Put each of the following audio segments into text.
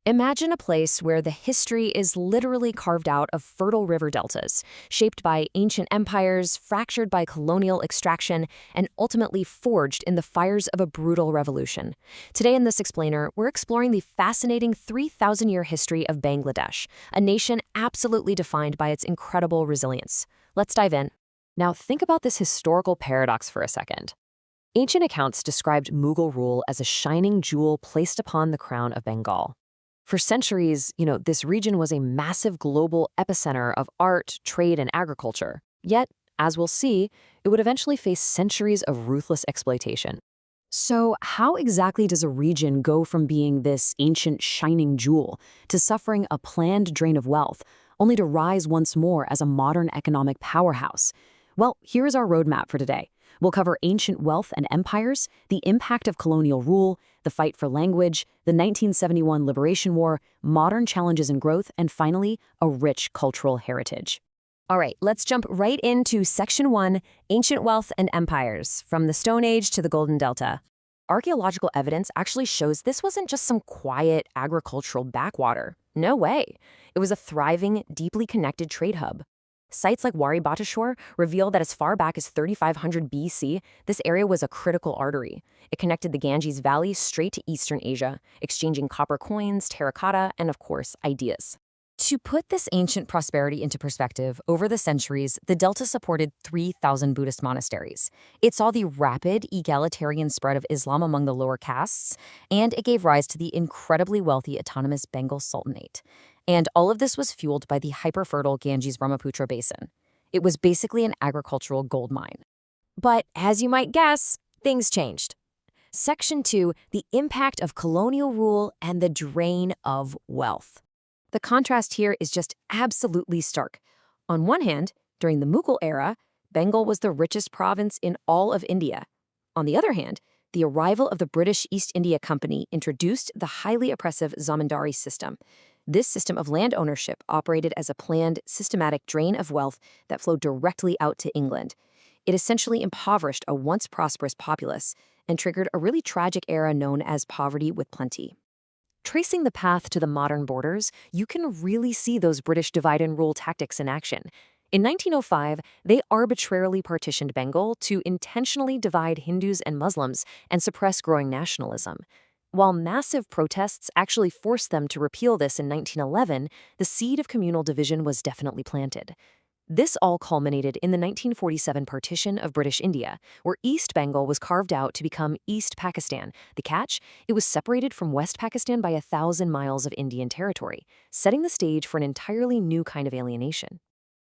Imagine a place where the history is literally carved out of fertile river deltas, shaped by ancient empires, fractured by colonial extraction, and ultimately forged in the fires of a brutal revolution. Today in this explainer, we're exploring the fascinating 3,000-year history of Bangladesh, a nation absolutely defined by its incredible resilience. Let's dive in. Now think about this historical paradox for a second. Ancient accounts described Mughal rule as a shining jewel placed upon the crown of Bengal. For centuries, this region was a massive global epicenter of art, trade, and agriculture. Yet, as we'll see, it would eventually face centuries of ruthless exploitation. So, how exactly does a region go from being this ancient shining jewel to suffering a planned drain of wealth, only to rise once more as a modern economic powerhouse? Well, here's our roadmap for today. We'll cover ancient wealth and empires, the impact of colonial rule, the fight for language, the 1971 Liberation War, modern challenges and growth, and finally, a rich cultural heritage. All right, let's jump right into Section 1, Ancient Wealth and Empires, from the Stone Age to the Golden Delta. Archaeological evidence actually shows this wasn't just some quiet agricultural backwater. No way. It was a thriving, deeply connected trade hub. Sites like Wari Bateshwar reveal that as far back as 3500 BC, this area was a critical artery. It connected the Ganges Valley straight to Eastern Asia, exchanging copper coins, terracotta, and of course, ideas. To put this ancient prosperity into perspective, over the centuries, the Delta supported 3,000 Buddhist monasteries. It saw the rapid, egalitarian spread of Islam among the lower castes, and it gave rise to the incredibly wealthy autonomous Bengal Sultanate. And all of this was fueled by the hyper-fertile Ganges-Brahmaputra basin. It was basically an agricultural gold mine. But as you might guess, things changed. Section 2, the impact of colonial rule and the drain of wealth. The contrast here is just absolutely stark. On one hand, during the Mughal era, Bengal was the richest province in all of India. On the other hand, the arrival of the British East India Company introduced the highly oppressive zamindari system. This system of land ownership operated as a planned, systematic drain of wealth that flowed directly out to England. It essentially impoverished a once prosperous populace and triggered a really tragic era known as poverty with plenty. Tracing the path to the modern borders, you can really see those British divide-and-rule tactics in action. In 1905, they arbitrarily partitioned Bengal to intentionally divide Hindus and Muslims and suppress growing nationalism. While massive protests actually forced them to repeal this in 1911, the seed of communal division was definitely planted. This all culminated in the 1947 partition of British India, where East Bengal was carved out to become East Pakistan. The catch? It was separated from West Pakistan by 1,000 miles of Indian territory, setting the stage for an entirely new kind of alienation.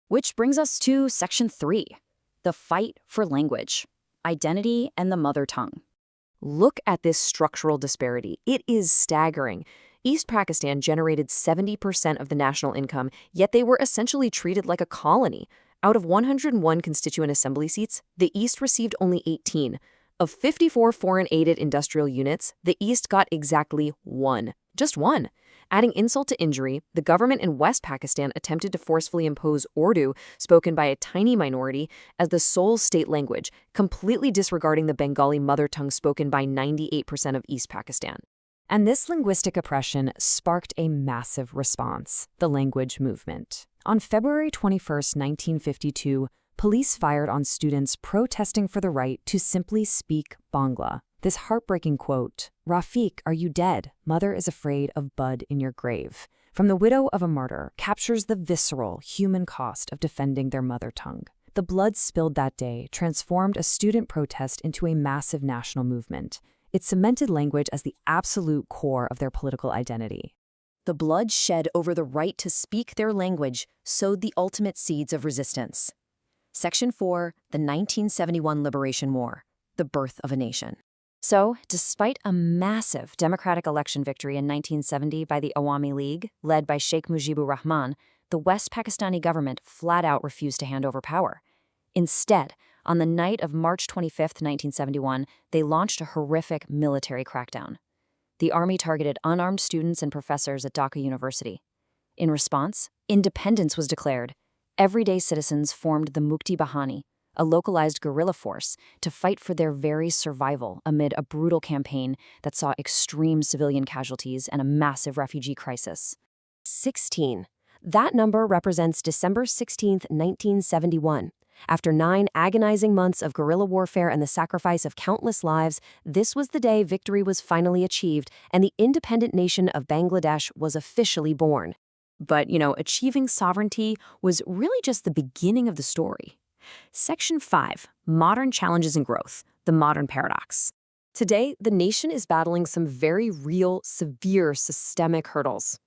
Which brings us to Section 3, the fight for language, identity, and the mother tongue. Look at this structural disparity. It is staggering. East Pakistan generated 70% of the national income, yet they were essentially treated like a colony. Out of 101 constituent assembly seats, the East received only 18. Of 54 foreign-aided industrial units, the East got exactly one. Just one. Adding insult to injury, the government in West Pakistan attempted to forcefully impose Urdu, spoken by a tiny minority, as the sole state language, completely disregarding the Bengali mother tongue spoken by 98% of East Pakistan. And this linguistic oppression sparked a massive response, the language movement. On February 21, 1952, police fired on students protesting for the right to simply speak Bangla. This heartbreaking quote, "Rafiq, are you dead? Mother is afraid of Bud in your grave," from the widow of a martyr, captures the visceral human cost of defending their mother tongue. The blood spilled that day transformed a student protest into a massive national movement. It cemented language as the absolute core of their political identity. The blood shed over the right to speak their language sowed the ultimate seeds of resistance. Section 4, the 1971 Liberation War, the birth of a nation. So, despite a massive democratic election victory in 1970 by the Awami League, led by Sheikh Mujibur Rahman, the West Pakistani government flat out refused to hand over power. Instead, on the night of March 25, 1971, they launched a horrific military crackdown. The army targeted unarmed students and professors at Dhaka University. In response, independence was declared. Everyday citizens formed the Mukti Bahani, a localized guerrilla force, to fight for their very survival amid a brutal campaign that saw extreme civilian casualties and a massive refugee crisis. 16. That number represents December 16, 1971. After 9 agonizing months of guerrilla warfare and the sacrifice of countless lives, this was the day victory was finally achieved and the independent nation of Bangladesh was officially born. But, achieving sovereignty was really just the beginning of the story. Section 5, Modern Challenges and Growth, the Modern Paradox. Today, the nation is battling some very real, severe, systemic hurdles.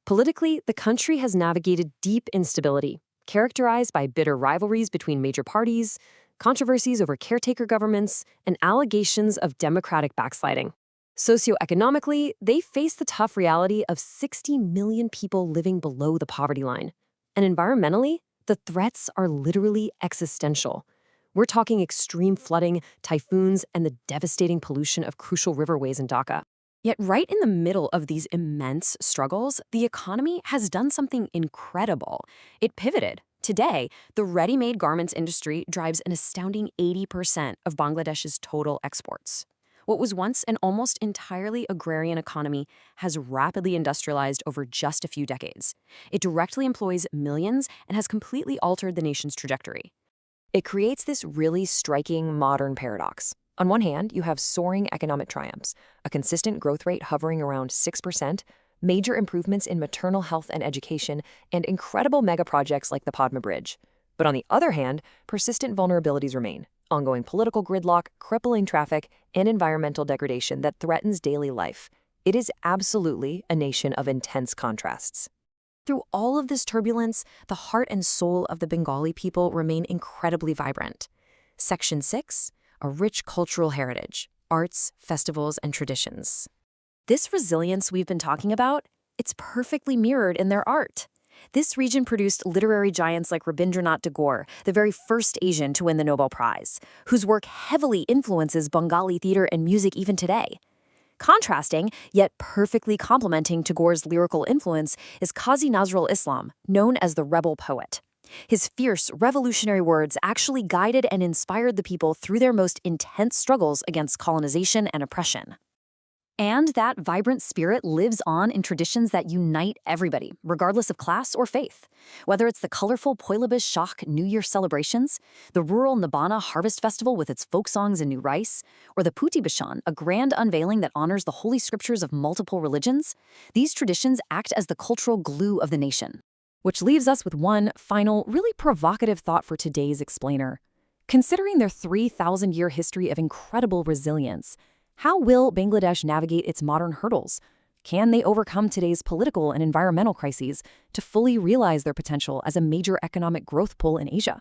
Politically, the country has navigated deep instability, characterized by bitter rivalries between major parties, controversies over caretaker governments, and allegations of democratic backsliding. Socioeconomically, they face the tough reality of 60 million people living below the poverty line. And environmentally, the threats are literally existential. We're talking extreme flooding, typhoons, and the devastating pollution of crucial riverways in Dhaka. Yet right in the middle of these immense struggles, the economy has done something incredible. It pivoted. Today, the ready-made garments industry drives an astounding 80% of Bangladesh's total exports. What was once an almost entirely agrarian economy has rapidly industrialized over just a few decades. It directly employs millions and has completely altered the nation's trajectory. It creates this really striking modern paradox. On one hand, you have soaring economic triumphs, a consistent growth rate hovering around 6%, major improvements in maternal health and education, and incredible megaprojects like the Padma Bridge. But on the other hand, persistent vulnerabilities remain. Ongoing political gridlock, crippling traffic, and environmental degradation that threatens daily life. It is absolutely a nation of intense contrasts. Through all of this turbulence, the heart and soul of the Bengali people remain incredibly vibrant. Section 6, a rich cultural heritage, arts, festivals, and traditions. This resilience we've been talking about, it's perfectly mirrored in their art. This region produced literary giants like Rabindranath Tagore, the very first Asian to win the Nobel Prize, whose work heavily influences Bengali theater and music even today. Contrasting, yet perfectly complementing Tagore's lyrical influence is Qazi Nazrul Islam, known as the rebel poet. His fierce, revolutionary words actually guided and inspired the people through their most intense struggles against colonization and oppression. And that vibrant spirit lives on in traditions that unite everybody, regardless of class or faith. Whether it's the colorful Poila Boishakh New Year celebrations, the rural Nabana Harvest Festival with its folk songs and new rice, or the Puti Bashan, a grand unveiling that honors the holy scriptures of multiple religions, these traditions act as the cultural glue of the nation. Which leaves us with one final, really provocative thought for today's explainer. Considering their 3,000-year history of incredible resilience, how will Bangladesh navigate its modern hurdles? Can they overcome today's political and environmental crises to fully realize their potential as a major economic growth pull in Asia?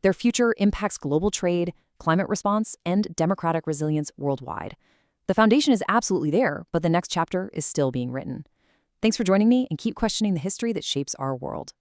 Their future impacts global trade, climate response, and democratic resilience worldwide. The foundation is absolutely there, but the next chapter is still being written. Thanks for joining me, and keep questioning the history that shapes our world.